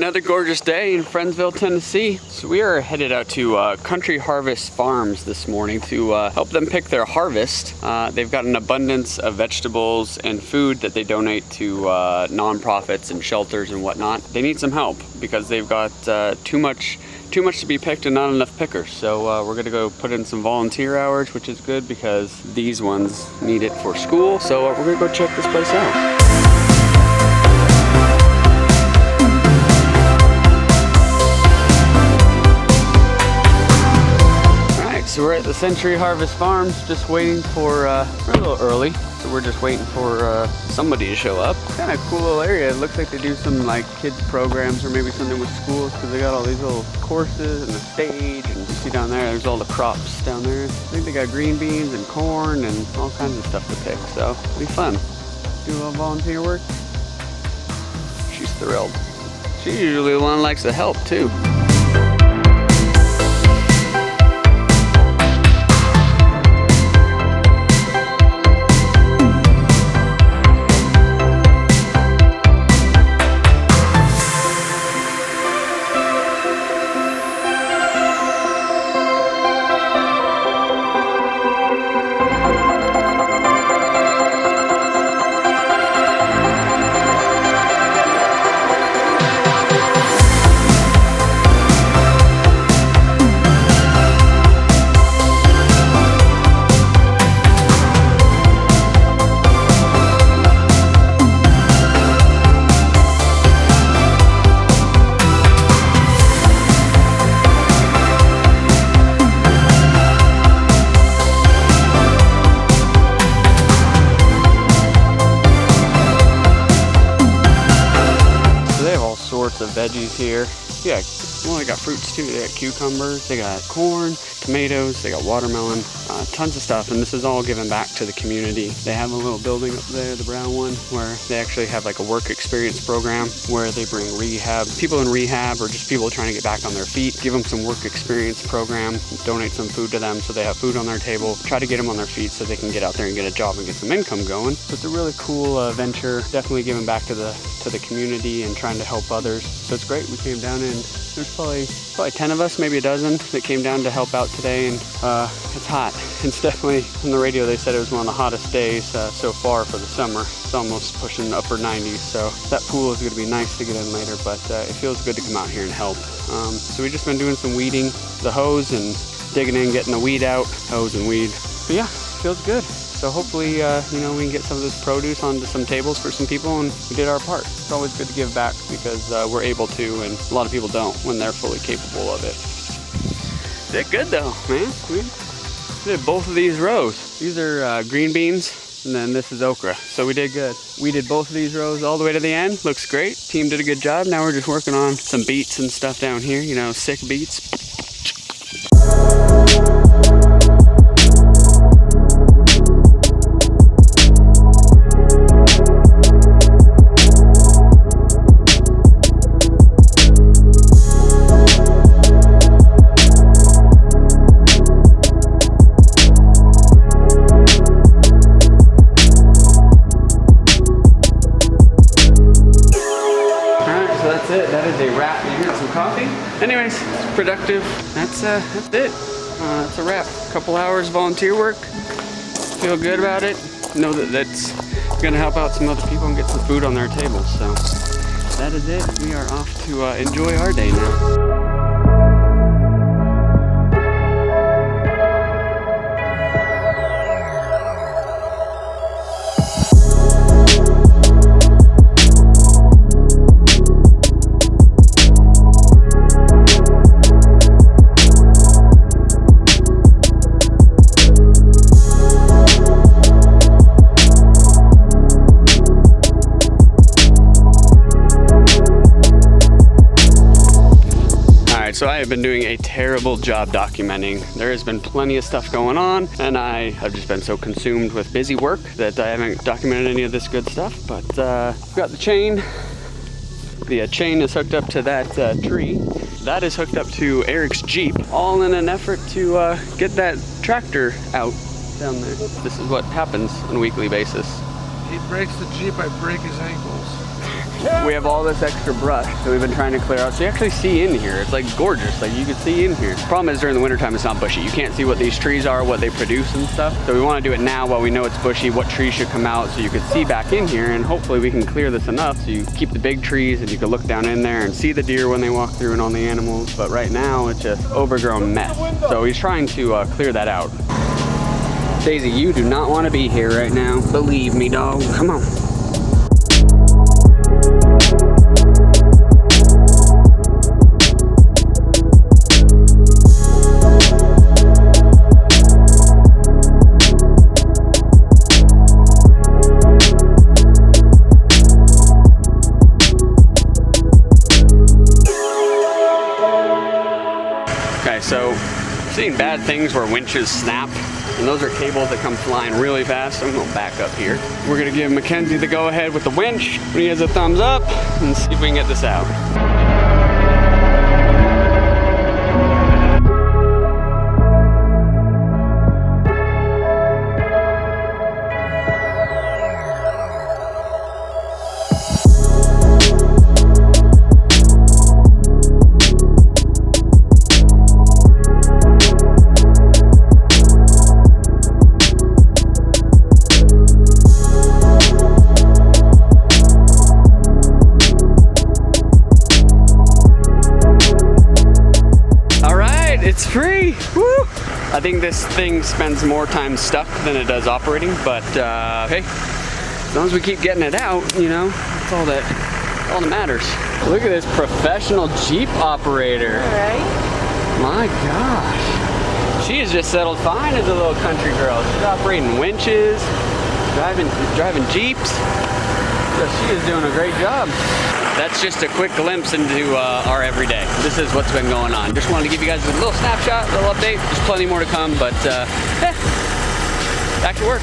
another gorgeous day in Friendsville, Tennessee. So we are headed out to Country Harvest Farms this morning to help them pick their harvest. They've got an abundance of vegetables and food that they donate to nonprofits and shelters and whatnot. They need some help because they've got too much to be picked and not enough pickers. So we're gonna go put in some volunteer hours, which is good because these ones need it for school. So we're gonna go check this place out. So we're at the Century Harvest Farms, just waiting for, we're a little early, so we're just waiting for somebody to show up. Kind of cool little area. It looks like they do some like kids programs or maybe something with schools because they got all these little courses and the stage, and you see down there's all the crops down there. I think they got green beans and corn and all kinds of stuff to pick, so it'll be fun. Do a little volunteer work. She's thrilled. She's usually the one that likes to help too. Of veggies here. Yeah, well, they got fruits too. They got cucumbers, they got corn, tomatoes, they got watermelon, tons of stuff, and this is all given back to the community. They have a little building up there, the brown one, where they actually have like a work experience program where they bring people in rehab or just people trying to get back on their feet, give them some work experience program, donate some food to them so they have food on their table, try to get them on their feet so they can get out there and get a job and get some income going. So it's a really cool venture, definitely giving back to the community and trying to help others. So it's great. We came down and there's probably 10 of us, maybe a dozen, that came down to help out today, and it's hot. It's definitely, on the radio they said it was one of the hottest days so far for the summer. It's almost pushing upper 90s, so that pool is going to be nice to get in later, but it feels good to come out here and help. So we've just been doing some weeding, the hose, and digging in, getting the weed out, hose and weed. But yeah, feels good. So hopefully, we can get some of this produce onto some tables for some people, and we did our part. It's always good to give back because we're able to, and a lot of people don't when they're fully capable of it. Did good though, man. We did both of these rows. These are green beans, and then this is okra. So we did good. We did both of these rows all the way to the end. Looks great. Team did a good job. Now we're just working on some beets and stuff down here. Sick beets. That is a wrap. You heard some coffee. Anyways, it's productive. That's it. It's a wrap. A couple hours volunteer work. Feel good about it. Know that that's gonna help out some other people and get some food on their tables. So that is it. We are off to enjoy our day now. So I have been doing a terrible job documenting. There has been plenty of stuff going on, and I have just been so consumed with busy work that I haven't documented any of this good stuff. But we've got the chain. The chain is hooked up to that tree. That is hooked up to Eric's Jeep, all in an effort to get that tractor out down there. This is what happens on a weekly basis. He breaks the Jeep, I break his ankles. we have all this extra brush that we've been trying to clear out. So you actually see in here. It's like gorgeous. Like you can see in here. Problem is during the wintertime it's not bushy. You can't see what these trees are, what they produce and stuff. So we want to do it now while we know it's bushy, what trees should come out, so you can see back in here, and hopefully we can clear this enough so you keep the big trees and you can look down in there and see the deer when they walk through and all the animals. But right now it's just overgrown mess. So he's trying to clear that out. Daisy, you do not want to be here right now. Believe me, dog. Come on. Okay, so I've seen bad things where winches snap, and those are cables that come flying really fast. I'm gonna back up here. We're gonna give Mackenzie the go ahead with the winch when he has a thumbs up and see if we can get this out. It's free! Woo! I think this thing spends more time stuck than it does operating, but hey, as long as we keep getting it out, you know, that's all that matters. Look at this professional Jeep operator. All right. My gosh. She has just settled fine as a little country girl. She's operating winches, driving Jeeps. So she is doing a great job. That's just a quick glimpse into our everyday. This is what's been going on. Just wanted to give you guys a little snapshot, a little update. There's plenty more to come, but back to work.